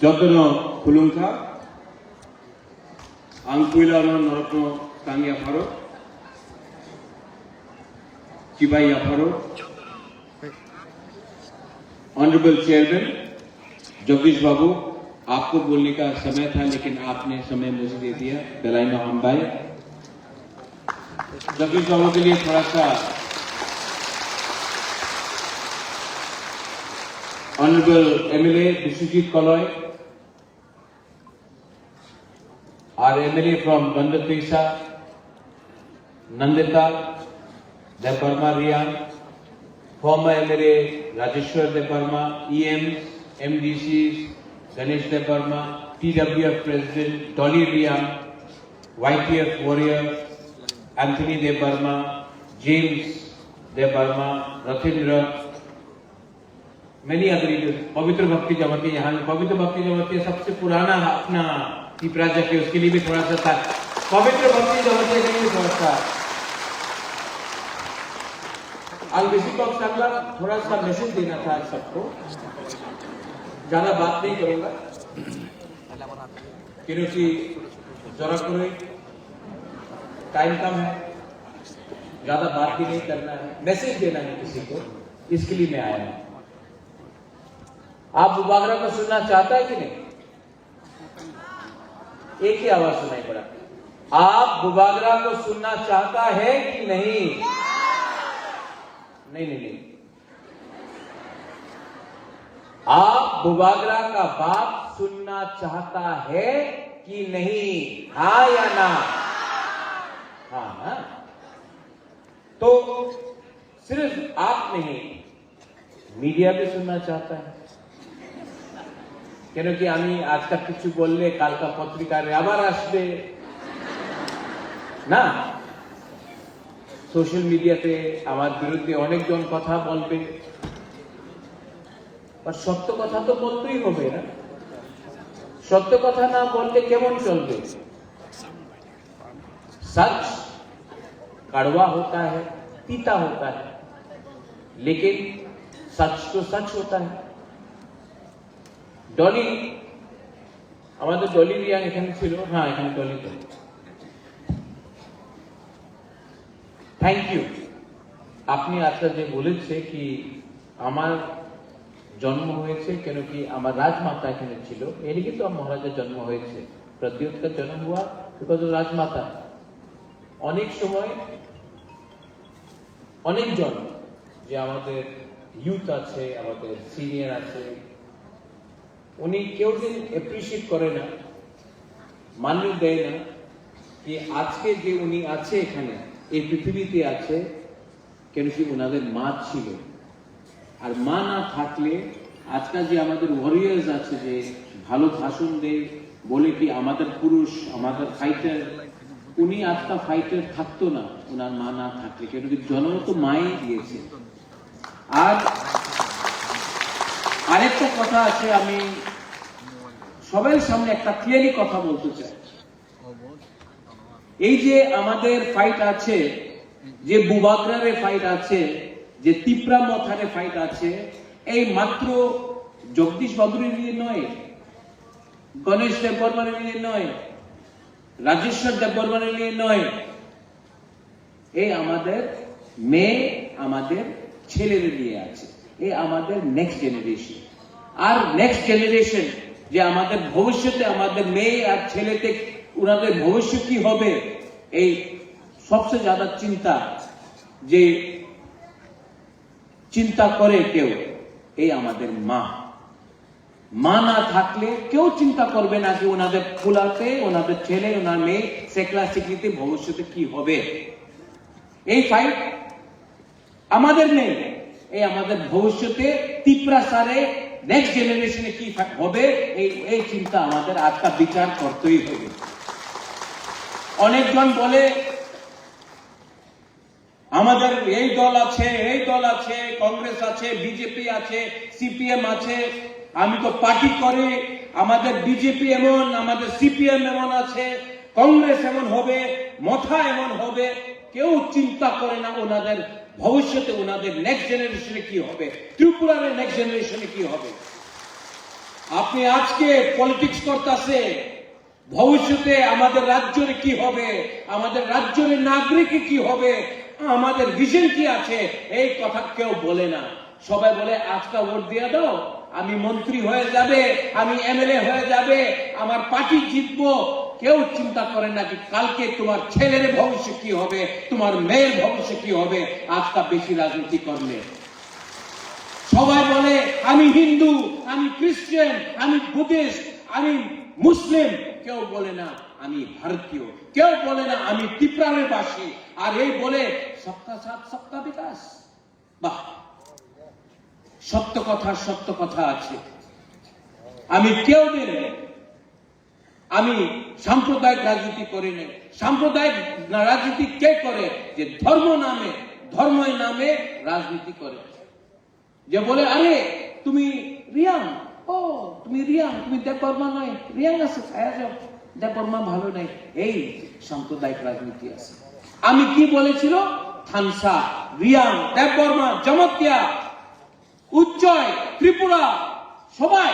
যতন খুলুংখা আংকুইলানো নরত্ন কাঙ্গিয়া Faro चिबाइया pharaoh honourable chairman Jagdish बाबू, आपको बोलने का समय था लेकिन आपने समय मुझे दे दिया। बेलाइना अम्बाई जगदीश बाबू के लिए थोड़ा सा honourable MLA Biswajit Kalai, our MLA from Bandapisa, Nandita Deparma Riyan, former MLA Rajeshwar Deparma, EMs, MDCs, Ganesh Deparma, TWF President Dolly Riyan, YTF Warrior, Anthony Deparma, James Deparma, Rathindra, many other leaders. पवित्र भक्ति जमाती यहाँ पवित्र भक्ति जमाती सबसे पुराना अपना पिपरा जाके उसके लिए भी थोड़ा सा था। पवित्र भक्ति जमाती के लिए भी थोड़ा सा आज बेसिक ऑफ सकला थोड़ा सा मैसेज देना था सबको। ज्यादा बात नहीं करूंगा क्योंकि जरा कोई टाइम कम है, ज्यादा बात भी नहीं करना है, मैसेज देना है किसी को, इसके लिए मैं आया हूं। आप बुबागरा को सुनना चाहता है कि नहीं? एक ही आवाज सुनाई पड़ा। आप बुबागरा को सुनना चाहता है कि नहीं? नहीं। आप बुबागरा का बाप सुनना चाहता है कि नहीं? हाँ या ना? हाँ ना? तो सिर्फ आप नहीं, मीडिया भी सुनना चाहता है। क्योंकि আমি আজকাল কিছু বললে কালকা পত্রিকায় আবার আসবে না, সোশ্যাল মিডিয়াতে আমার বিরুদ্ধে অনেকজন কথা বলবে, আর সত্য কথা তো বলতেই হবে না। সত্য কথা না বললে কেমন চলবে? सच कड़वा होता है, तीता होता है, लेकिन सच तो सच होता है। डॉली আমাদের ডলি রিয়াং এখানে ছিল, হ্যাঁ এখানে ডলি তো। Thank you. আপনি আজকে যে বলেছে কি আমার জন্ম হয়েছে কেন কি আমার রাজমাতা এখানে ছিল, এর কিন্তু মহারাজের জন্ম হয়েছে। प्रद्योत का जन्म हुआ बिकॉज ऑफ राजमाता। অনেক সময় অনেকজন যে আমাদের ইউথ আছে, আমাদের সিনিয়র আছে, উনি কেউ দিন এপ্রিশিয়েট করে না, মান্য দেয় না कि আজকে যে উনি আছে এখানে এই পৃথিবীতে আছে কেন কি ওনাদের মা ছিল। আর মা না থাকলে আজকাল যে আমাদের ওয়ারিয়ার্স আছে যে ভালো ভাষণ দেয়, বলে কি আমাদের পুরুষ, আমাদের ফাইটার, উনি আজকাল ফাইটার থাকতো না ওনার মা না থাকলে, কেন কি জন্ম তো মাই দিয়েছে। আর আরেকটা কথা আছে, আমি সবার সামনে একটা ক্লিয়ারলি কথা বলতে চাই। এই যে আমাদের ফাইট আছে, যে বুবাগরারে ফাইট আছে, যে তিপ্রা মথারে ফাইট আছে, এই মাত্র জগদীশ বাবুর নিয়ে নয়, গণেশ দেববর্মানের নিয়ে নয়, রাজেশ্বর দেববর্মানের নিয়ে নয়, এই আমাদের মেয়ে, আমাদের ছেলের নিয়ে আছে। এই আমাদের নেক্সট জেনারেশন। আর নেক্সট জেনারেশন যে আমাদের ভবিষ্যতে আমাদের মেয়ে আর ছেলেতে ওনাদের ভবিষ্যৎ কি হবে, এই সবচেয়ে ज्यादा চিন্তা যে চিন্তা করে কেউ, এই আমাদের মা। মা না থাকলে কেউ চিন্তা করবে না যে ওনাদের ফুলাতে, ওনাদের ছেলে, ওনার মেয়ে সেকলা সিকলিতে ভবিষ্যতে কি হবে। এই ফাইট আমাদের নেই, এই আমাদের ভবিষ্যতে তিপ্রা সারে নেক্সট জেনারেশনে কি হবে, এই চিন্তা আমাদের আজকাল বিচার করতেই হবে। অনেকজন বলে আমাদের এই দল আছে, এই দল আছে, কংগ্রেস আছে, বিজেপি আছে, সিপিএম আছে, আমি তো পার্টি করে, আমাদের বিজেপি এমন, আমাদের সিপিএম এমন আছে, কংগ্রেস এমন হবে, মথা এমন হবে। কেউ চিন্তা করে না ওনাদের ভবিষ্যতে, ওনাদের নেক্সট জেনারেশনে কি হবে, ত্রিপুরার নেক্সট জেনারেশনে কি হবে। আপনি আজকে পলিটিক্স করতেছে, ভবিষ্যতে আমাদের রাজ্যের কি হবে, আমাদের রাজ্যের নাগরিক কি হবে, আমাদের ভিশন কি আছে, এই কথা কেউ বলে না। সবাই বলে আজকে ভোট দিয়ে দাও, আমি মন্ত্রী হয়ে যাবে, আমি এমএলএ হয়ে যাবে, আমার পার্টি জিতবো। কেউ চিন্তা করে না যে কালকে তোমার ছেলের ভবিষ্যৎ কি হবে, তোমার মেয়ের ভবিষ্যৎ কি হবে আজকা বেশি রাজনীতি করলে। সবাই বলে আমি হিন্দু, আমি খ্রিস্টান, আমি বুদ্ধিস্ট, আমি মুসলিম। কেউ বলে না আমি ভারতীয়, কেউ বলে না আমি ত্রিপুরার বাসী। আর এই বলে সবকা সাথ সবকা বিকাশ। বাহ, সত্য কথা আছে। আমি কেউ দিন আমি সাম্প্রদায়িক রাজনীতি করি না। সাম্প্রদায়িক রাজনীতি কে করে? যে ধর্মের নামে রাজনীতি করে। যে বলে আরে তুমি রিয়াং, ও তুমি রিয়াং, তুমি দেববর্মা নয়, রিয়াং আছে ছায়া যাও, দেববর্মা ভালো নাই। এই সাম্প্রদায়িক রাজনীতি আছে। আমি কি বলেছিল? থানসা, রিয়াং, দেববর্মা, জমতিয়া, উজ্জয়, ত্রিপুরা, সবাই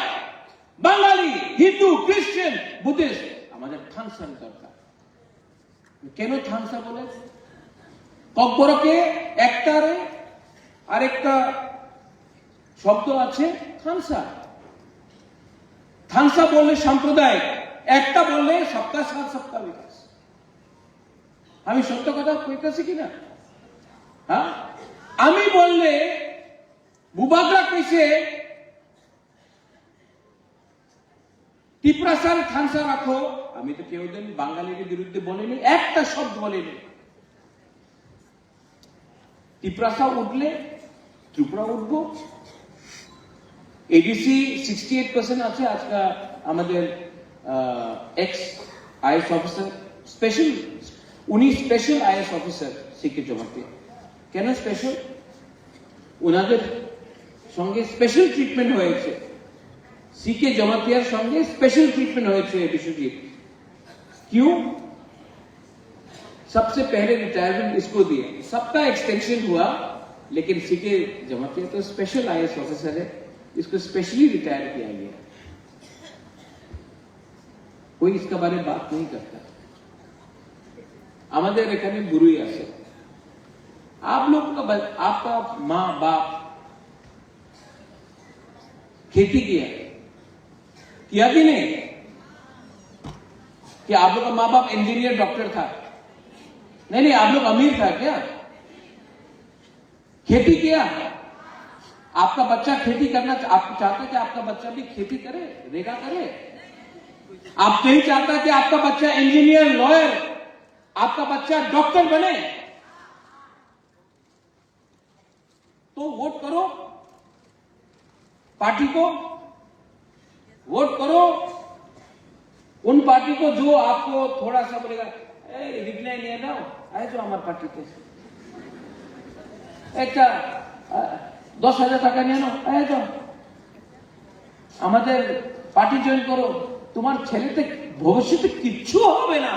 বাঙালি, হিন্দু, খ্রিস্টান, বুদ্ধিস্ট, আমাদের থানসার দরকার। কেন থানসা বলে? কব্বরকে একটারে আরেকটা শব্দ আছে থানসা। থানসা বললে সাম্প্রদায়িক, একটা বললে সবকা সাথ সবকা বিকাশ। আমি সত্য কথা কইতেছি কিনা? হ্যাঁ, আমি বললে ভূভাগরা কইছে ত্রিপুরাসার থানসা রাখো। আমি তো কেউ দিন বাঙালির বিরুদ্ধে বলিনি, একটা শব্দ বলিনি। ত্রিপুরাসা উঠলে ত্রিপুরা উঠবো। এডিসি 68% আছে আজকে আমাদের এক্স আইএস অফিসার, স্পেশাল, উনি স্পেশাল আইএস অফিসার সিকে জমাতিয়া। কেন স্পেশাল? ওনাদের সঙ্গে স্পেশাল ট্রিটমেন্ট হয়েছে, सीके जमातियार संगे स्पेशल ट्रीटमेंट হয়েছে বিশ্বজিৎ। क्यों? सबसे पहले रिटायरमेंट इसको दिया, सबका एक्सटेंशन हुआ, लेकिन सीके जमातिया तो स्पेशल आईएएस ऑफिसर है, इसको स्पेशली रिटायर किया गया। कोई इसका बारे में बात नहीं करता। আমাদের এখানে গুরুই আছে। आप लोग का, आपका माँ बाप खेती किया कि नहीं? कि आप लोग का माँ बाप इंजीनियर डॉक्टर था? नहीं, आप लोग अमीर था क्या? खेती किया? आपका बच्चा खेती करना, आप चाहते कि आपका बच्चा भी खेती करे, रेगा करे? आप नहीं चाहता कि आपका बच्चा इंजीनियर, लॉयर, आपका बच्चा डॉक्टर बने? तो वोट करो, पार्टी को वोट करो, उन पार्टी को जो आपको थोड़ा सा बोलेगा रिग्नाई नहीं ना आए जो हमारे पार्टी के एक 10,000 টাকা নিয়ে নাও, এই তো আমাদের পার্টি জয়েন করো, তোমার ছেলেতে ভবিষ্যতে কিচ্ছু হবে না,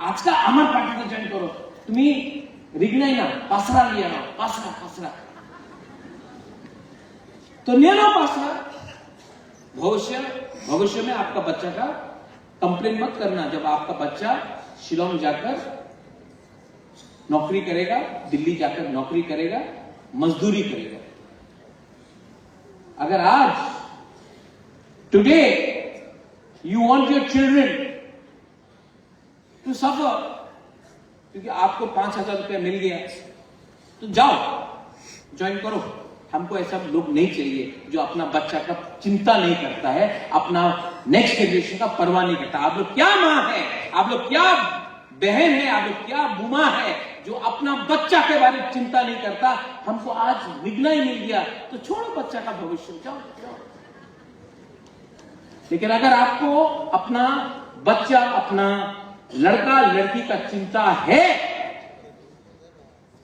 আজকে আমার পার্টিতে জয়েন করো, তুমি রিগনাই না পাসরা নিয়ে নাও, পাসরা तो निये लो पासरा। भविष्य में आपका बच्चा का कंप्लेन मत करना जब आपका बच्चा शिलोंग जाकर नौकरी करेगा, दिल्ली जाकर नौकरी करेगा, मजदूरी करेगा। अगर आज today you want your children to suffer क्योंकि आपको 5,000 रुपया मिल गया, तो जाओ ज्वाइन करो। हमको ऐसा लोग नहीं चाहिए जो अपना बच्चा का चिंता नहीं करता है, अपना नेक्स्ट जनरेशन का परवाह नहीं करता। आप लोग क्या मां है, आप लोग क्या बहन है, आप लोग क्या बुमा है जो अपना बच्चा के बारे में चिंता नहीं करता। हमको आज विघ्नाई मिल गया तो छोड़ो बच्चा का भविष्य, जाओ। लेकिन अगर आपको अपना बच्चा, अपना लड़का लड़की का चिंता है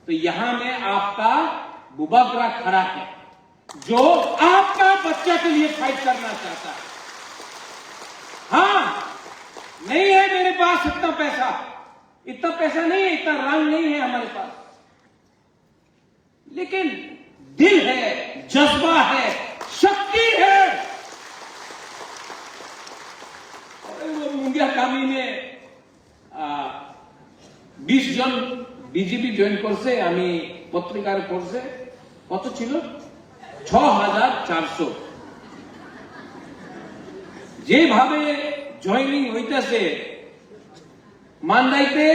तो यहां में आपका बुबागरा खड़ा है जो आपका बच्चा के लिए फाइट करना चाहता है। हां, नहीं है मेरे पास इतना पैसा नहीं है, इतना रंग नहीं है हमारे पास, लेकिन दिल है, जज्बा है, शक्ति है। কামিনে 20 জন বিজেপি জয়েন করছে, আমি পত্রিকার পড়ছে, কত ছিল? 6400। যেভাবে জয়েনিং হইতেছে, মান্দাইতে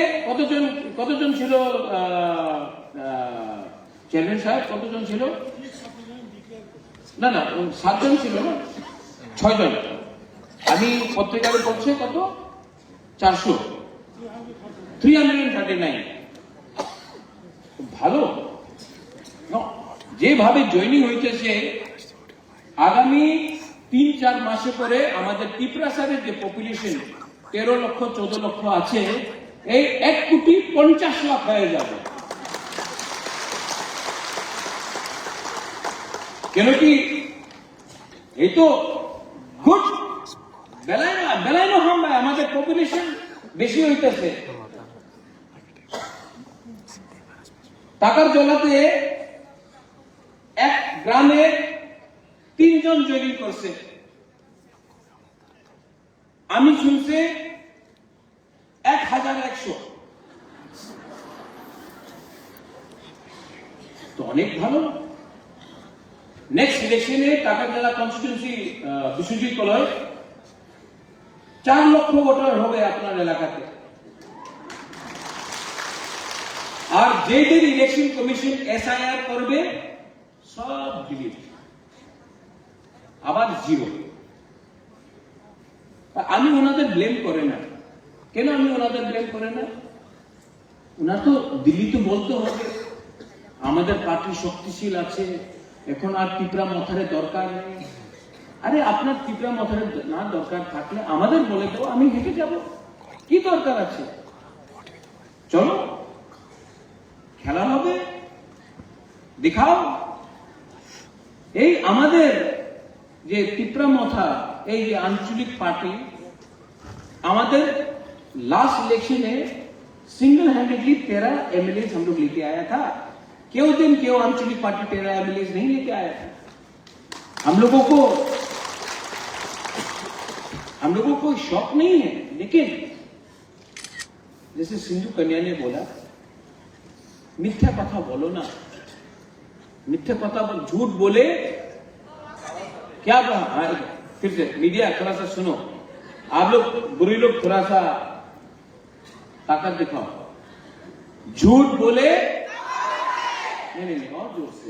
কতজন ছিল চেয়ারম্যান সাহেব? কতজন ছিল? না 7 জন ছিল না, 6 জন। আমি পত্রিকারে পড়ছে কত? 400, 339। ভালো। যেভাবে জয়েনিং হইতেছে, আগামী 3-4 মাসে পরে আমাদের ত্রিপুরাসারের যে পপুলেশন 13 লক্ষ 14 লক্ষ আছে, এই 1,50,00,000 হয়ে যাবে। কেন কি এই তো গুড বেলায় না হাম ভাই, আমাদের পপুলেশন বেশি হইতেছে। টাকার জলাতে এক গ্রামে 3 জন জয়েনিং করছে। আমি শুনছি 1100। তো অনেক ভালো। নেক্সট ইলেকশনে টাকারজলা কনস্টিটিউন্সি বিশ্বজিৎ কলয় 4 লক্ষ ভোটার হবে আপনার এলাকাতে। আর যেদের ইলেকশন কমিশন SIR করবে সব ডিলিট, আবার 0। আমি ওনাদের ব্লেম করে না। কেন আমি ওনাদের ব্লেম করে না? ওনার তো দিল্লি তো বলতে হবে আমাদের পার্টি শক্তিশীল আছে, এখন আর ত্রিপুরা মথারে দরকার নেই। আরে আপনার ত্রিপুরা মথারে না দরকার থাকলে আমাদের বলে তো, আমি হেঁটে যাব, কি দরকার আছে? চলো খেলা হবে, দেখাও। এই আমাদের যে ত্রিপুরা মথা, এই যে আঞ্চলিক পার্টি, আমাদের लास्ट इलेक्शन में सिंगल हैंडेडली 13 MLA हम लोग लेके आया था। क्यों दिन क्यों आंचलिक पार्टी 13 MLA नहीं लेके आया था? हम लोगों को शौक नहीं है, लेकिन जैसे सिंधु कन्या ने बोला, मिथ्या कथा बोलो ना, मिथ्या कथा झूठ बोले क्या? फिर से मीडिया थोड़ा सा सुनो, आप लोग बुरी लोग थोड़ा सा ताकत दिखाओ। झूठ बोले नहीं और जोर से,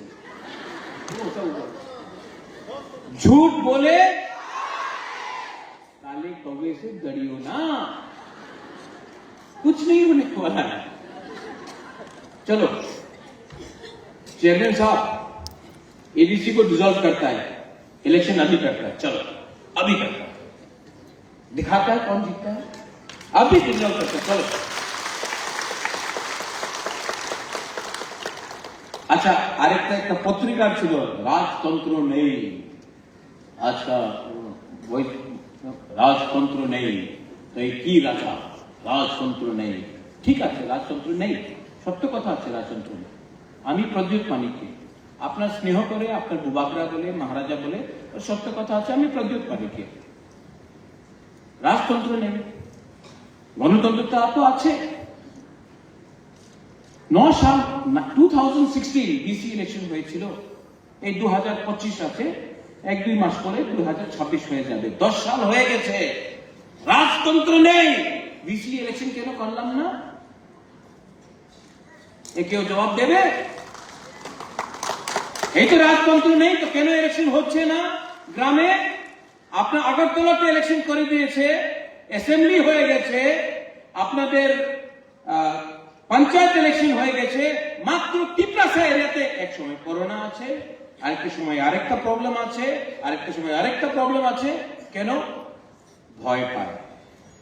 झूठ बोले काले कौवे से डरियो ना, कुछ नहीं होने वाला है। चलो चेयरमैन साहब ADC को डिसॉल्व करता है, इलेक्शन अभी करता है, चलो अभी करता है, दिखाता है कौन जीतता है, अभी डिसॉल्व करता है, चलो। আচ্ছা, আরেকটা একটা পত্রিকার ছিল রাজতন্ত্র নেই, আজকা ওই রাজতন্ত্র নেই, তো এই কি রাজা? রাজতন্ত্র নেই, ঠিক আছে রাজতন্ত্র নেই, সত্য কথা আছে রাজতন্ত্র নেই। আমি প্রদ্যুৎ মানিককে আপনার স্নেহ করে, আপনার বুবাকরা বলে, মহারাজা বলে, সত্য কথা আছে, আমি প্রদ্যুৎ মানিককে। রাজতন্ত্র নেই, গণতন্ত্রটা তো আছে। 9 সাল 2016 BC ইলেকশন হয়েছিল, এই 2025 আছে, 1-2 মাস পরে 2026 হয়ে যাবে, 10 সাল হয়ে গেছে, রাজতন্ত্র নেই। BC ইলেকশন কেন করলাম না? এ কেউ জবাব দেবে? এই তো রাজতন্ত্র নেই, তো কেন ইলেকশন হচ্ছে না গ্রামে? আপনার আগরতলাতে ইলেকশন করে দিয়েছে, অ্যাসেম্বলি হয়ে গেছে, আপনাদের পঞ্চায়েত ইলেকশন হয়ে গেছে, মাত্র ত্রিপুরা এরিয়াতে এক সময় করোনা আছে, আরেকটা সময় আরেকটা প্রবলেম আছে, আরেকটা সময় আরেকটা প্রবলেম আছে। কেন? ভয় পায়।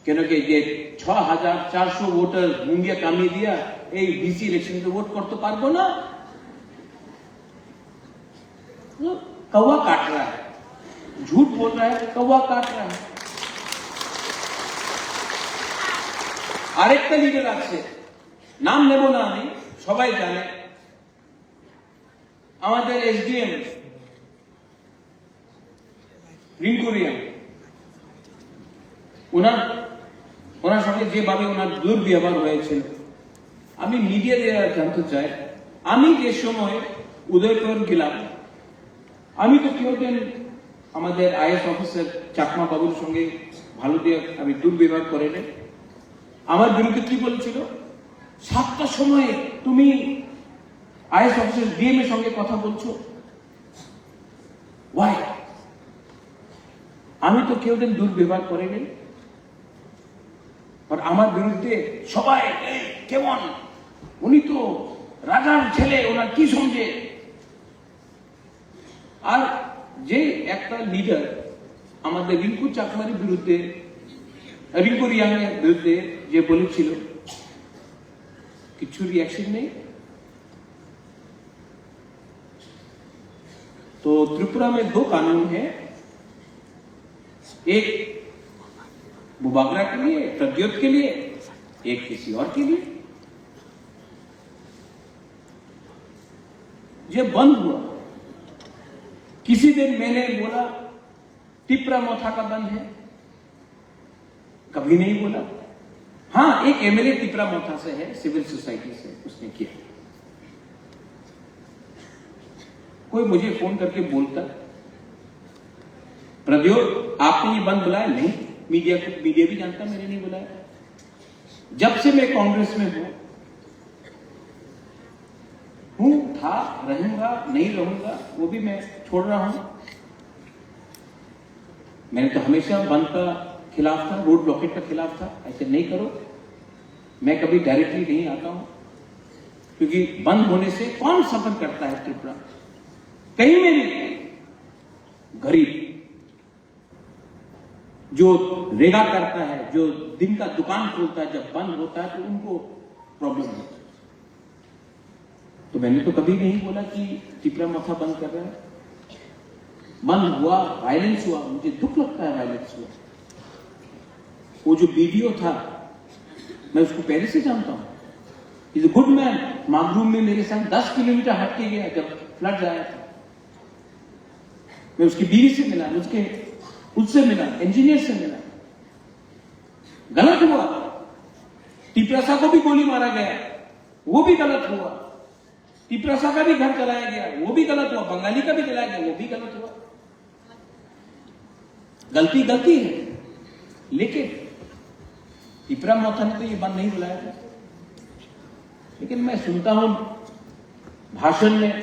কেন কি যে 6400 ভোটার মুঙ্গিয়া কামিয়ে দিয়া এই BC ইলেকশনকে ভোট করতে পারবো না? कौवा काट रहा है, झूठ बोल रहा है, कौवा काट रहा है। আরেকটা লিডার আছে, নাম নেব না আমি, সবাই জানে, আমাদের SDM রিঙ্কুরিয়া, ওনার ওনার সঙ্গে যেভাবে ওনার দুর্ব্যবহার হয়েছিল, আমি মিডিয়া দিয়ে জানতে চাই, আমি যে সময় উদয়পুর গেলাম, আমি তো কেউ দিন আমাদের আইএস অফিসার চাকমা বাবুর সঙ্গে ভালো দিয়ে আমি দুর্ব্যবহার করে নেই। আমার বিরুদ্ধে কি বলেছিল, 7টার সময় তুমি আইএস অফিসার ডিএম এর সঙ্গে কথা বলছো, ওয়াই? আমি তো কেউ দিন দুর্ব্যবহার করে নেই, আর আমার বিরুদ্ধে সবাই কেমন, উনি তো রাজার ছেলে, ওনার কি সমঝে? আর যে একটা লিডার আমাদের রিঙ্কু চাকমার বিরুদ্ধে, রিঙ্কু রিয়াংয়ের বিরুদ্ধে যে বলেছিল, কিছু रिएक्शन नहीं। तो त्रिपुरा में 2 कानून है, एक बुबागरा के लिए, प्रद्योत के लिए, एक किसी और के लिए। ये बंद हुआ, किसी दिन मैंने बोला टिपरा मोथा का बंद है, कभी नहीं बोला। हाँ, एक एमएलए टिपरा मोथा से है, सिविल सोसाइटी से, उसने किया। कोई मुझे फोन करके बोलता, प्रद्योत आपने ये बंद बुलाया? नहीं, मीडिया को, मीडिया भी जानता मैंने नहीं बुलाया। जब से मैं कांग्रेस में हूं, था, रहूंगा, नहीं रहूंगा, वो भी मैं छोड़ रहा हूं। मैंने तो हमेशा बंद का खिलाफ था, रोड ब्लॉकेट का खिलाफ था, ऐसे नहीं करो। मैं कभी डायरेक्टली नहीं आता हूं, क्योंकि बंद होने से कौन सफर करता है त्रिपुरा? कहीं में नहीं। गरीब जो रेगा करता है, जो दिन का दुकान खोलता है, जब बंद होता है तो उनको प्रॉब्लम होता है। तो मैंने तो कभी नहीं बोला कि टिपरा मोथा बंद कर रहा है। बंद हुआ, वायलेंस हुआ, मुझे दुख लगता है वायलेंस हुआ। वो जो वीडियो था, मैं उसको पहले से जानता हूं, इज ए गुड मैन। मागरूम में मेरे साथ 10 किलोमीटर हट के गया जब फ्लड आया था। मैं उसकी बीवी से मिला, उससे मिला, इंजीनियर से मिला। गलत हुआ, टिपरासा को भी गोली मारा गया, वो भी गलत हुआ। टिपरासा का भी घर जलाया गया, वो भी गलत हुआ। बंगाली का भी जलाया गया, वो भी गलत हुआ। गलती गलती है, लेकिन टिपरा मोथा ने तो ये बंद नहीं बुलाया था। लेकिन मैं सुनता हूं भाषण में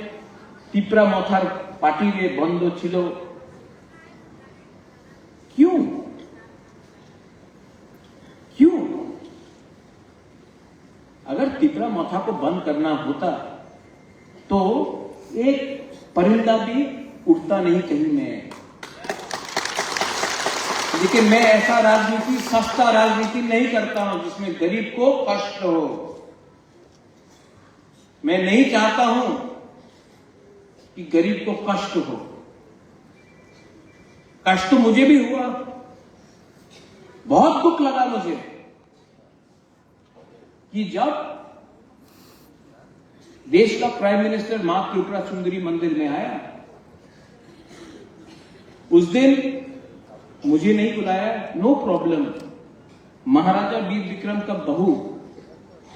टिपरा मोथार पार्टी में बंद छिलो, क्यों? अगर टिपरा मोथा को बंद करना होता तो एक परिंदा भी उड़ता नहीं कहीं में। लेकिन मैं ऐसा राजनीति, सस्ता राजनीति नहीं करता हूं जिसमें गरीब को कष्ट हो। मैं नहीं चाहता हूं कि गरीब को कष्ट हो। कष्ट मुझे भी हुआ, बहुत दुख लगा मुझे कि जब देश का प्राइम मिनिस्टर मां त्रिपुरा सुंदरी मंदिर में आया, उस दिन मुझे नहीं बुलाया, नो प्रॉब्लम। महाराजा वीर विक्रम का बहू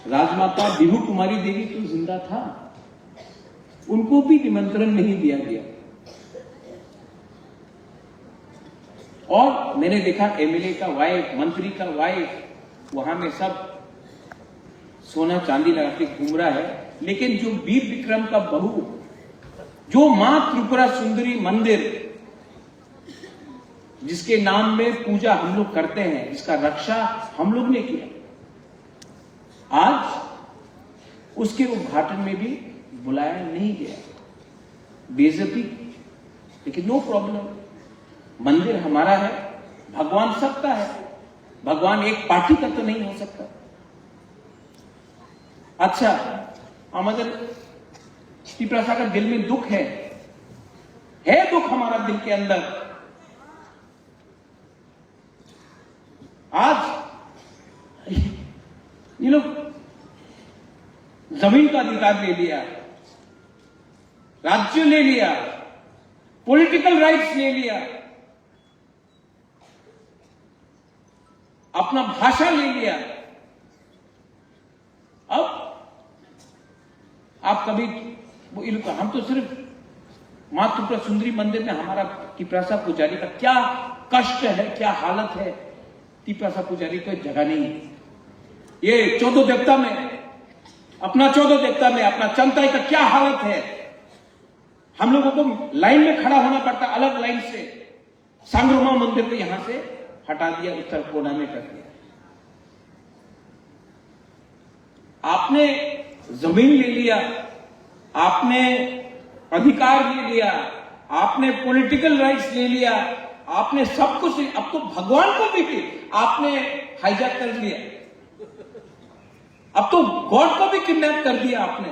राजमाता बिहू कुमारी देवी तो जिंदा था, उनको भी निमंत्रण नहीं दिया गया। और मैंने देखा एमएलए का वाइफ, मंत्री का वाइफ वहां में सब सोना चांदी लगा के घूम रहा है, लेकिन जो वीर विक्रम का बहू, जो मां त्रिपुरा सुंदरी मंदिर जिसके नाम में पूजा हम लोग करते हैं, जिसका रक्षा हम लोग ने किया, आज उसके उद्घाटन में भी बुलाया नहीं गया। बेइज्जती, लेकिन नो प्रॉब्लम। मंदिर हमारा है, भगवान सबका है, भगवान एक पार्टी का तो नहीं हो सकता। अच्छा, हमारे टिपरासा का दिल में दुख है दुख हमारा दिल के अंदर। आज ये लोग जमीन का अधिकार ले लिया, राज्य ले लिया, पॉलिटिकल राइट्स ले लिया। अपना भाषा ले लिया। अब आप कभी हम तो सिर्फ माँ त्रिपुरा सुंदरी मंदिर में हमारा तिपरासा पुजारी का क्या कष्ट है, क्या हालत है। तिपरासा पुजारी को जगह नहीं है। ये 14 देवता में अपना 14 देवता में अपना चंताई का क्या हालत है। हम लोगों को लाइन में खड़ा होना पड़ता, अलग लाइन से। सांग्रोमा मंदिर को यहां से हटा दिया, उत्तर कोना में कर दिया। आपने जमीन ले लिया, आपने अधिकार ले लिया, आपने पॉलिटिकल राइट्स ले लिया, आपने सब कुछ, अब तो भगवान को भी आपने हाईजैक कर लिया। अब तो गॉड को भी किडनैप कर दिया आपने।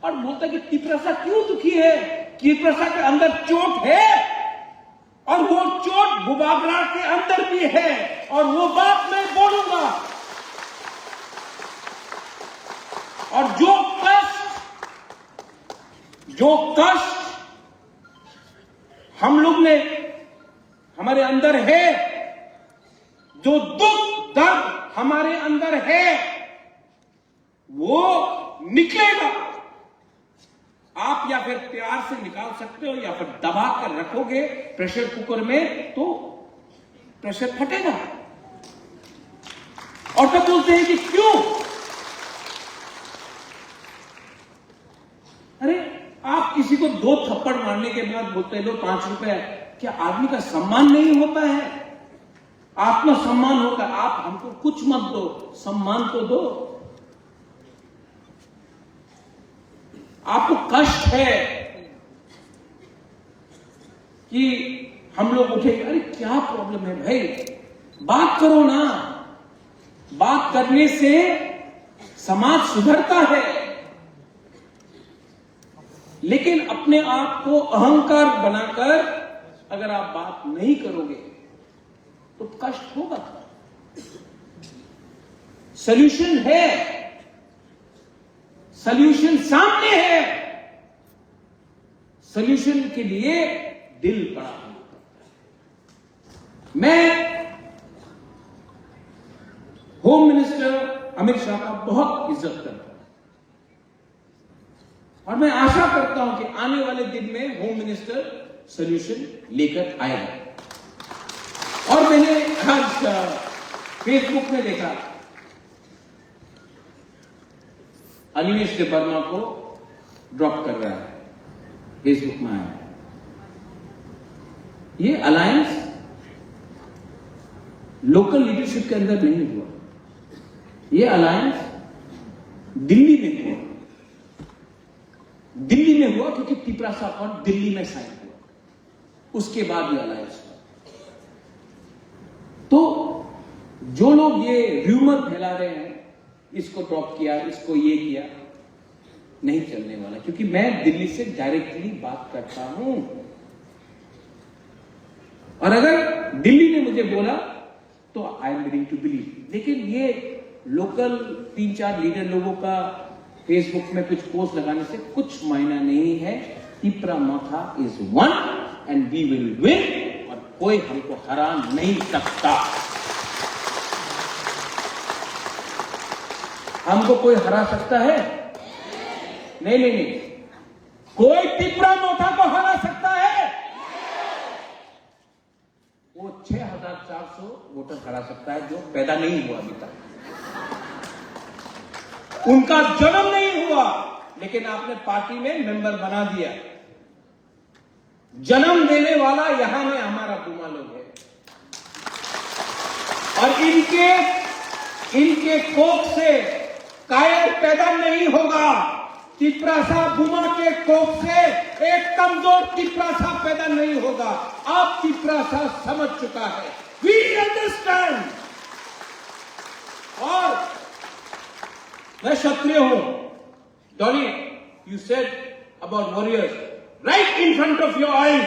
और बोलता कि तिपरासा क्यों दुखी है? तिपरासा के अंदर चोट है, और वो चोट भूभागरा के अंदर भी है, और वो बात मैं बोलूंगा। और जो कष्ट हम लोग ने हमारे अंदर है, जो दुख दर्द हमारे अंदर है, वो निकलेगा। आप या फिर प्यार से निकाल सकते हो, या फिर दबा कर रखोगे प्रेशर कुकर में, तो प्रेशर फटेगा। और तब बोलते हैं कि क्यों? अरे आप किसी को 2 थप्पड़ मारने के बाद बोलते लो 5 रुपए, क्या आदमी का सम्मान नहीं होता है? आत्मसम्मान होता। आप हमको कुछ मत दो, सम्मान तो दो। आपको कष्ट है कि हम लोग उठे, अरे क्या प्रॉब्लम है भाई, बात करो ना। बात करने से समाज सुधरता है। लेकिन अपने आप को अहंकार बनाकर अगर आप बात नहीं करोगे तो कष्ट होगा। सॉल्यूशन है, सॉल्यूशन सामने है। सॉल्यूशन के लिए दिल बड़ा होना पड़ता है। मैं होम मिनिस्टर अमित शाह का बहुत इज्जत करता हूं, और मैं आशा करता हूं कि आने वाले दिन में होम मिनिस्टर सॉल्यूशन लेकर आएगा। और मैंने आज फेसबुक में देखा, अनिमेश वर्मा को ड्रॉप कर रहा है, फेसबुक में आया। ये अलायंस लोकल लीडरशिप के अंदर नहीं हुआ, ये अलायंस दिल्ली में हुआ। दिल्ली में हुआ क्योंकि तिपरासा और दिल्ली में साइन हुआ, उसके बाद ये अलायंस हुआ। तो जो लोग ये र्यूमर फैला रहे हैं, इसको ड्रॉप किया, इसको ये किया, नहीं चलने वाला। क्योंकि मैं दिल्ली से डायरेक्टली बात करता हूं, और अगर दिल्ली ने मुझे बोला तो I am willing to believe. लेकिन ये लोकल 3-4 लीडर लोगों का फेसबुक में कुछ पोस्ट लगाने से कुछ मायना नहीं है। Tipra Motha is one and we will win, और कोई हमको हरा नहीं सकता। हमको कोई हरा सकता है? नहीं नहीं नहीं। कोई तिपरामोथा को हरा सकता है? वो 6,400 वोटर हरा सकता है जो पैदा नहीं हुआ अभी तक, उनका जन्म नहीं हुआ, लेकिन आपने पार्टी में मेंबर बना दिया। जन्म देने वाला यहां में हमारा बुमा लोग है, और इनके कोख से कायर पैदा नहीं होगा। तिपरासा बुमा के कोख से एक कमजोर तिपरासा पैदा नहीं होगा। अब तिपरासा समझ चुका है, वी अंडरस्टैंड। और मैं क्षत्रिय हूं। Dolly, you said about warriors right in front of your eyes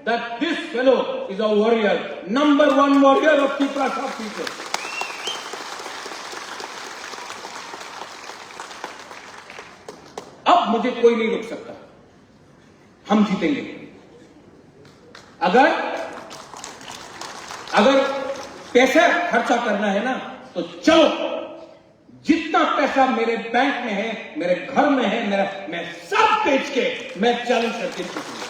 that this fellow is a warrior, number 1 warrior of Tiprasa people. अब मुझे कोई नहीं रोक सकता, हम जीतेंगे। अगर पैसा खर्चा करना है ना तो चलो, जितना पैसा मेरे बैंक में है, मेरे घर में है, मैं सब बेच के मैं चैलेंज करके जीतूंगा।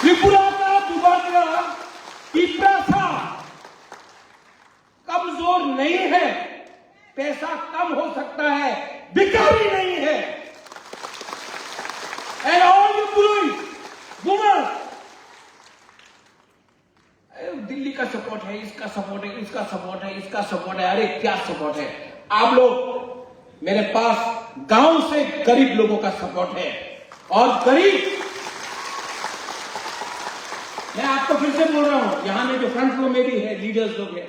त्रिपुरा का बुबाकरा तिपरासा कमजोर नहीं है, पैसा कम हो सकता है, भिखारी नहीं है। एंड ऑल यू बुलुई वुमन, दिल्ली का सपोर्ट है, इसका सपोर्ट है, इसका सपोर्ट है, इसका सपोर्ट है। अरे क्या सपोर्ट है? आप लोग, मेरे पास गांव से गरीब लोगों का सपोर्ट है। और गरीब, मैं आपको फिर से बोल रहा हूं, यहां में जो फ्रंट रो में भी है, लीडर्स लोग हैं,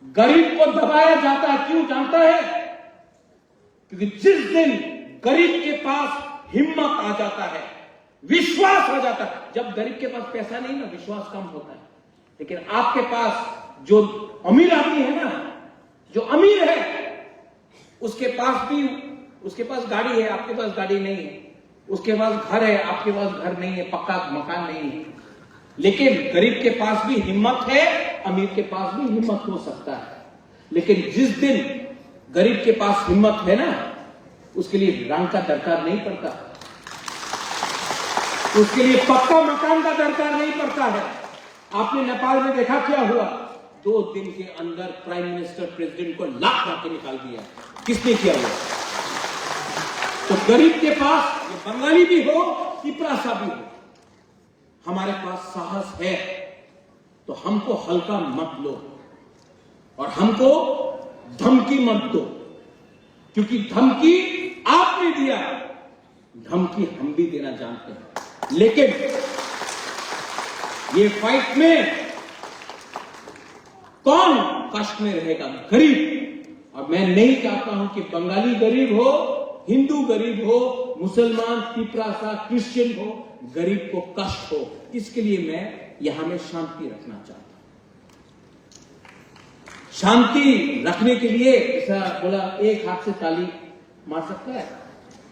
गरीब को दबाया जाता है। क्यों जानता है? क्योंकि जिस दिन गरीब के पास हिम्मत आ जाता है, विश्वास आ जाता है, जब गरीब के पास पैसा नहीं ना, विश्वास कम होता है। लेकिन आपके पास जो अमीर आदमी है ना, जो अमीर है, उसके पास गाड़ी है, आपके पास गाड़ी नहीं है, उसके पास घर है, आपके पास घर नहीं है, पक्का मकान नहीं है। लेकिन गरीब के पास भी हिम्मत है, अमीर के पास भी हिम्मत हो सकता है। लेकिन जिस दिन गरीब के पास हिम्मत है ना, उसके लिए रंग का दरकार नहीं पड़ता, उसके लिए पक्का मकान का दरकार नहीं पड़ता है। आपने नेपाल में देखा क्या हुआ? 2 दिन के अंदर प्राइम मिनिस्टर प्रेसिडेंट को लात मार के निकाल दिया। किसने किया हुआ? तो गरीब के पास, ये बंगाली भी हो, तिपरासा भी हो, हमारे पास साहस है, तो हमको हल्का मत लो और हमको धमकी मत दो, क्योंकि धमकी आपने दिया, धमकी हम भी देना जानते हैं। लेकिन ये फाइट में कौन कष्ट में रहेगा? गरीब। और मैं नहीं चाहता हूं कि बंगाली गरीब हो, हिंदू गरीब हो, मुसलमान, तिपरासा, क्रिश्चियन हो, गरीब को कष्ट हो। इसके लिए मैं यहां में शांति रखना चाहता हूं। शांति रखने के लिए ऐसा बोला, एक हाथ से ताली मार सकता है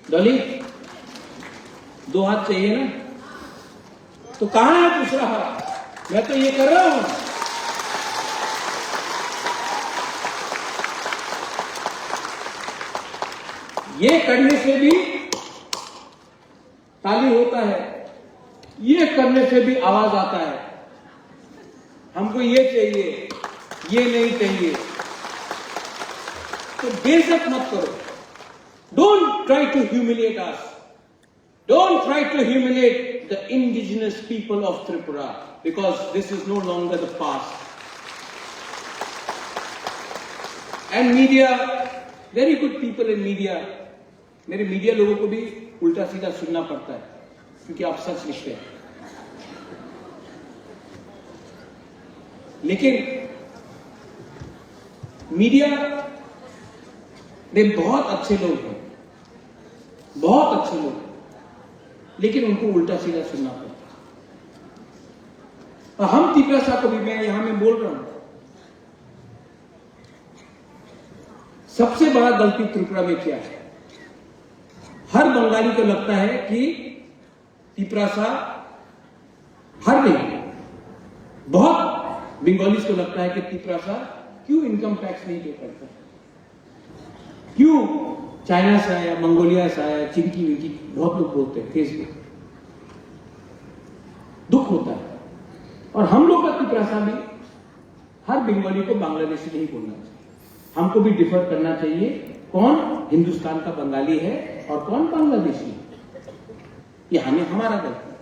डॉली? 2 हाथ चाहिए ना? तो कहां है दूसरा हाथ? मैं तो ये कर रहा हूं। ये करने से भी ताली होता है, ये करने से भी आवाज आता है। हमको ये चाहिए, ये नहीं चाहिए। तो बेइज्जत मत करो। Don't try to humiliate us. Don't try to humiliate the indigenous people of Tripura, because this is no longer the past. And media, very good people in media. मेरे मीडिया लोगों को भी उल्टा सीधा सुनना पड़ता है, क्योंकि आप सच लिखते हैं। लेकिन मीडिया में बहुत अच्छे लोग हैं, बहुत अच्छे लोग हैं, लेकिन उनको उल्टा सीधा सुनना पड़ता है। और हम तिपरासा को भी, मैं यहां में बोल रहा हूं, सबसे बड़ा गलती त्रिपुरा में क्या है? हर बंगाली को लगता है कि तिपरासा, हर नहीं, बहुत बंगालीज को लगता है कि तिपरासा क्यों इनकम टैक्स नहीं पे करता, क्यों चाइना से आया, मंगोलिया से आया, चिंकी विंकी, बहुत लोग बोलते हैं फेसबुक। दुख होता है। और हम लोग का तिपरासा भी, हर बंगाली को बांग्लादेशी नहीं बोलना चाहिए। हमको भी डिफर करना चाहिए, कौन हिंदुस्तान का बंगाली है और कौन बांग्लादेशी है। ये हमें, हमारा गलती है।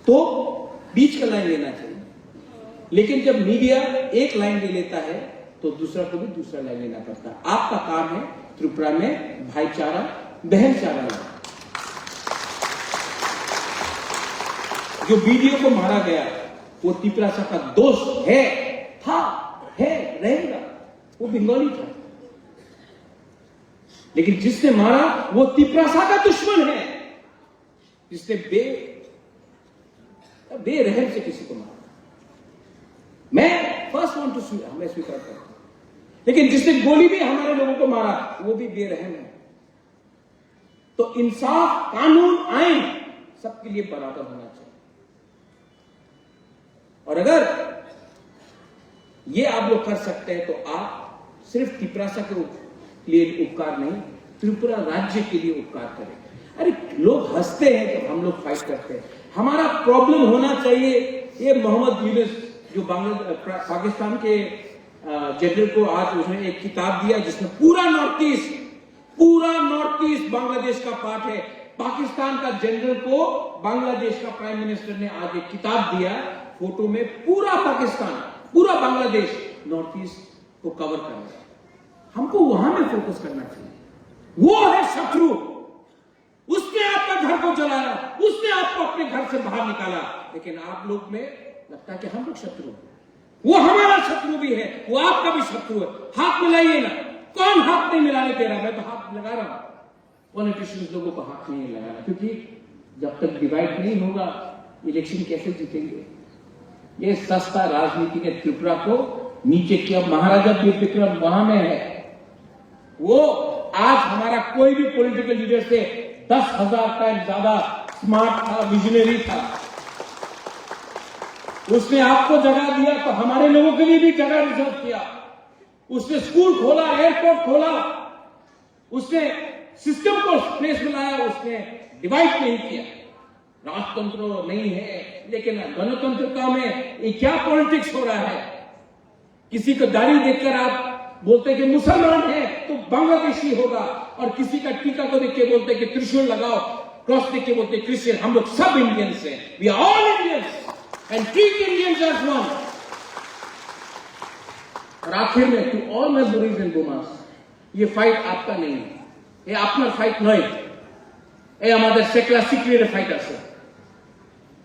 तो बीच का लाइन लेना चाहिए। लेकिन जब मीडिया एक लाइन ले लेता है, तो दूसरा को भी दूसरा लाइन लेना पड़ता है। आपका काम है त्रिपुरा में भाईचारा, बहनचारा लाना। जो वीडियो को मारा गया, वो तिपरासा का दोस्त है, था, है, रहेगा। वो बंगाली था। लेकिन जिसने मारा वो तिपरासा का दुश्मन है, जिसने बेरहम से किसी को मारा। मैं फर्स्ट वांट टू, मैं स्वीकार करता हूं। लेकिन जिसने गोली भी हमारे लोगों को मारा, वो भी बेरहम है। तो इंसाफ, कानून, आइन सबके लिए बराबर होना चाहिए। और अगर ये आप लोग कर सकते हैं तो आप सिर्फ तिपरासा के लिए उपकार नहीं, त्रिपुरा राज्य के लिए उपकार करें। अरे लोग हंसते हैं जब हम लोग फाइट करते हैं। हमारा प्रॉब्लम होना चाहिए ये मोहम्मद यूनुस जो पाकिस्तान के जनरल को आज उसने एक किताब दिया जिसमें पूरा नॉर्थ ईस्ट बांग्लादेश का पार्ट है। पाकिस्तान का जनरल को बांग्लादेश का प्राइम मिनिस्टर ने आज एक किताब दिया, फोटो में पूरा पाकिस्तान, पूरा बांग्लादेश, नॉर्थ ईस्ट को कवर करना। हमको वहां में फोकस करना चाहिए। वो है शत्रु, उसने आपका घर को जलाया, उसने आपको अपने घर से बाहर निकाला, लेकिन आप लोग में लगता है कि हम लोग शत्रु हैं। वो हमारा शत्रु भी है, वो आपका भी शत्रु है। हाथ मिलाइए ना। कौन हाथ नहीं मिलाने दे रहा? मैं तो हाथ लगा रहा हूं। पॉलिटिशियंस लोगों को हाथ नहीं लगाना, क्योंकि जब तक डिवाइड नहीं होगा इलेक्शन कैसे जीतेंगे? ये सस्ता राजनीति ने त्रिपुरा को नीचे किया। महाराजा वीर विक्रम वहां में है। वो आज हमारा कोई भी पॉलिटिकल लीडर से 10,000 टाइम ज्यादा स्मार्ट था, विजनरी था। उसने आपको जगह दिया तो हमारे लोगों के लिए भी जगह रिजर्व किया। उसने स्कूल खोला, एयरपोर्ट खोला, उसने सिस्टम को प्लेस में लाया, उसने डिवाइड नहीं किया। राजतंत्र नहीं है, लेकिन गणतंत्रता में ये क्या पॉलिटिक्स हो रहा है? किसी को दाढ़ी देखकर आप बोलते कि मुसलमान है तो बांग्लादेशी होगा, और किसी का टीका को देख के बोलते कि त्रिशूल लगाओ, क्रॉस देख के बोलते क्रिश्चियन। हम लोग सब इंडियंस हैं। We are all Indians and treat Indians as one. और आखिर में to all my brothers and बुमास, ये फाइट आपका नहीं है, ये अपना फाइट नहीं। ये हमारे सेक्युलर सिक्रेट फाइट আছে,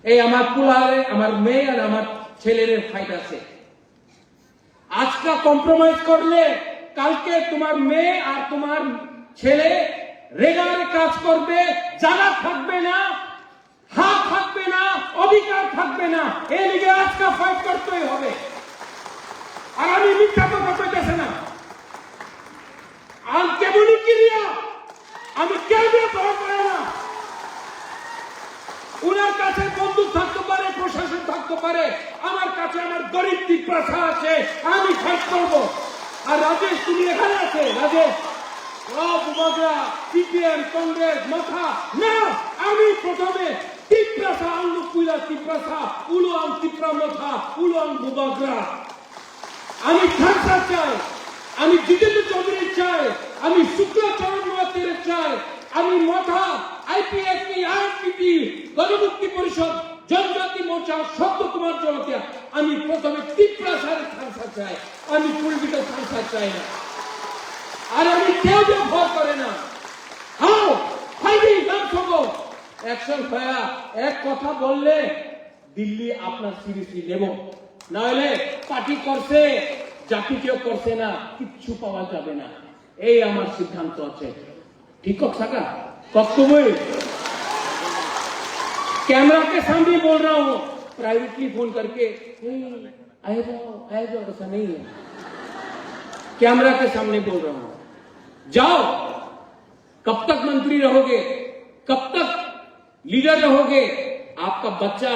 এই আমার পুলারে আমার মেয়ে আর আমার ছেলের ফাইট আছে। আজকা কম্প্রোমাইজ করলে কালকে তোমার মেয়ে আর তোমার ছেলে রেগারে কাজ করবে, জায়গা থাকবে না, হাত থাকবে না, অধিকার থাকবে না। এই লিগে আজকা ফাইট করতেই হবে। আর আমি মিথ্যা কথা কইতেছি না। আর কেবলই ক্রিয়া আমি কেউ দিয়ে ভয় করে না। উনার কাছে বন্দুক থাকতে পারে, প্রশাসন থাকতে পারে, আমার কাছে আমার গরিব তিপ্রাসা আছে, আমি ফাইট করব। আর রাজেশ তুমি এখানে আছে, রাজেশ বুবাগরা সিপিএম কংগ্রেস মাথা না, আমি প্রথমে তিপ্রাসা আন্নুকুইলা তিপ্রাসা উলুয়ান তিপ্রা মাথা উলুয়ান বুবাগরা। আমি খালসা চাই, আমি জিতেন্দ্র চৌধুরী চাই, আমি শুক্লাচরণ মহাতের চাই, আমি মাথা আইপিএফপি আরপিপি গণমুক্তি পরিষদ জনজাতি মোর্চা শব্দ কুমার জনতা। আমি প্রথমে তিপ্রাসার খালসা চাই, আমি পলিটিক্যাল খালসা চাই না। আর আমি কেউ যে ভয় করে না। হাও ফাইটিং নাম সব অ্যাকশন ভাইয়া। এক কথা বললে দিল্লি আপনার সিরিয়াসলি নেব, না হলে পার্টি করছে জাতি কেউ করছে না, কিচ্ছু পাওয়া যাবে না। এই আমার সিদ্ধান্ত আছে। ठीक हो सका कभी कैमरा के सामने बोल रहा हूं, प्राइवेटली फोन करके आए जाओ ऐसा नहीं है। कैमरा के सामने बोल रहा हूं, जाओ। कब तक मंत्री रहोगे, कब तक लीडर रहोगे? आपका बच्चा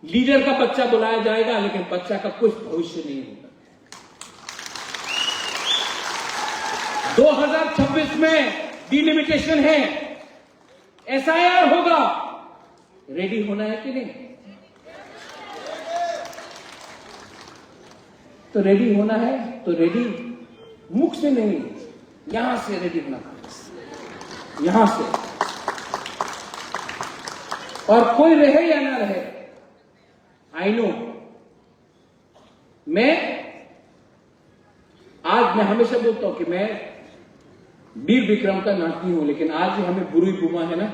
लीडर का बच्चा बुलाया जाएगा, लेकिन बच्चा का कुछ भविष्य नहीं होगा। 2026 में डिलिमिटेशन है, एसआईआर होगा। रेडी होना है कि नहीं? तो रेडी होना है तो रेडी मुख से नहीं, यहां से रेडी होना, यहां से। और कोई रहे या ना रहे, आई नो। आज मैं हमेशा बोलता हूं कि मैं वीर विक्रम का नाती हूं, लेकिन आज हमें बुरी बुमा है ना,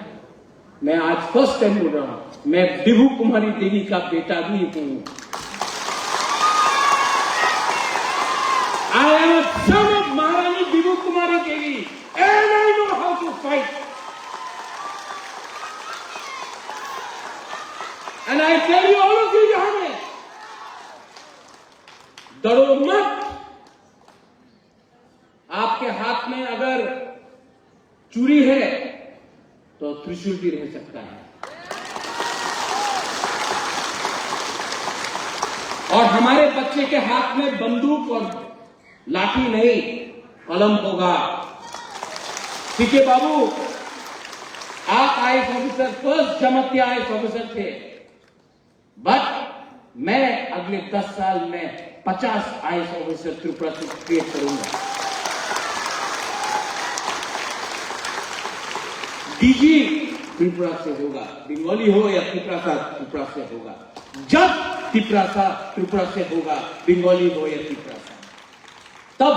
मैं आज फर्स्ट टाइम बोल रहा हूं, मैं विभू कुमारी देवी का बेटा भी हूं। I am a son of Maharani Bibhu Kumari Devi and I know how to fight and I tell you all of you, यहां में डरो मत। आपके हाथ में अगर चूड़ी है तो त्रिशूल भी रह सकता है। और हमारे बच्चे के हाथ में बंदूक और लाठी नहीं, कलम होगा। ठीक है बाबू, आप आईएएस ऑफिसर फर्स्ट जमाती आईएएस ऑफिसर थे, बट मैं अगले 10 साल में 50 आईएएस ऑफिसर त्रिपुरा से क्रिएट करूंगा। डीजी त्रिपुरा से होगा, बंगाली हो या त्रिपुरा से होगा। जब त्रिपुरा से होगा, बंगाली हो या त्रिपुरा से, तब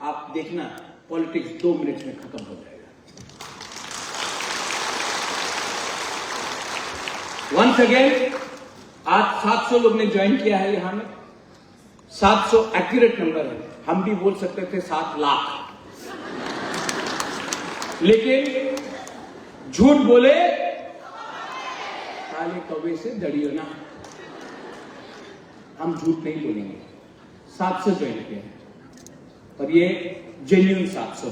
आप देखना पॉलिटिक्स 2 मिनट में खत्म हो जाएगा। वंस अगेन, आज 700 लोग ने ज्वाइन किया है यहां में। 700 एक्यूरेट नंबर है, हम भी बोल सकते थे 7 लाख, लेकिन झूठ बोले काले कौवे से डरियो ना, हम झूठ नहीं बोलेंगे। 700 ज्वाइन किए हैं और ये जेन्युइन 700।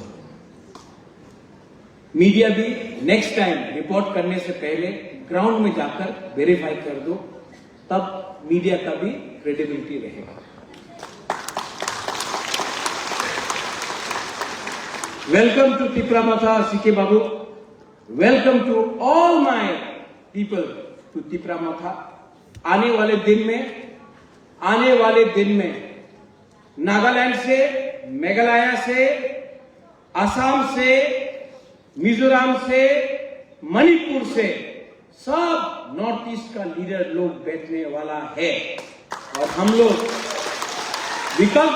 मीडिया भी नेक्स्ट टाइम रिपोर्ट करने से पहले ग्राउंड में जाकर वेरीफाई कर दो, तब मीडिया का भी क्रेडिबिलिटी रहेगा। Welcome to Tipra Motha CK Babu, welcome to all my people to Tipra Motha. आने वाले दिन में नागालैंड से, मेघालय से, असम से, मिजोरम से, मणिपुर से सब नॉर्थ ईस्ट का लीडर लोग बैठने वाला है और हम लोग विकल्प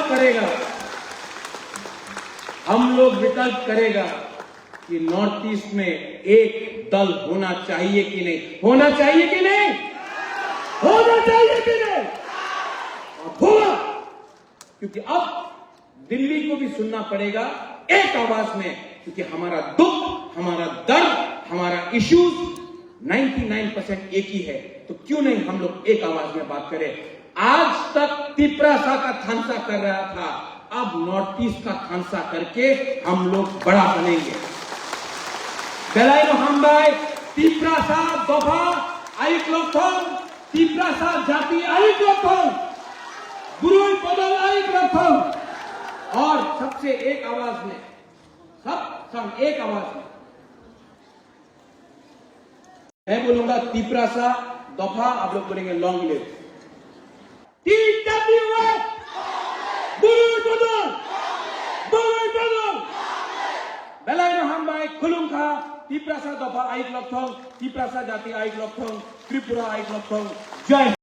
करेगा कि नॉर्थ ईस्ट में एक दल होना चाहिए कि नहीं, होना चाहिए कि नहीं, होना चाहिए कि नहीं, और होगा। क्योंकि अब दिल्ली को भी सुनना पड़ेगा एक आवाज में, क्योंकि हमारा दुख, हमारा दर्द, हमारा इश्यूज 99% एक ही है। तो क्यों नहीं हम लोग एक आवाज में बात करें। आज तक तिप्रासा का थानसा कर रहा था, अब नॉर्थ ईस्ट का थानसा करके हम लोग बड़ा बनेंगे। बेलायनो हामबाय तिप्रासा दफा आइक लक्षण, तिप्रासा जाति आइक लक्षण, गुरुई बदल आइक लक्षण। और सबसे एक आवाज में, सब एक आवाज में मैं बोलूंगा तिप्रासा दफा, आप लोग बोलेंगे लॉन्ग लिव। बेलायनो हामबाय खुलुमखा तिप्रासा दफा आइक लक्षण, तिप्रासा जाति आइक लक्षण, त्रिपुरा आइक लक्षण। जय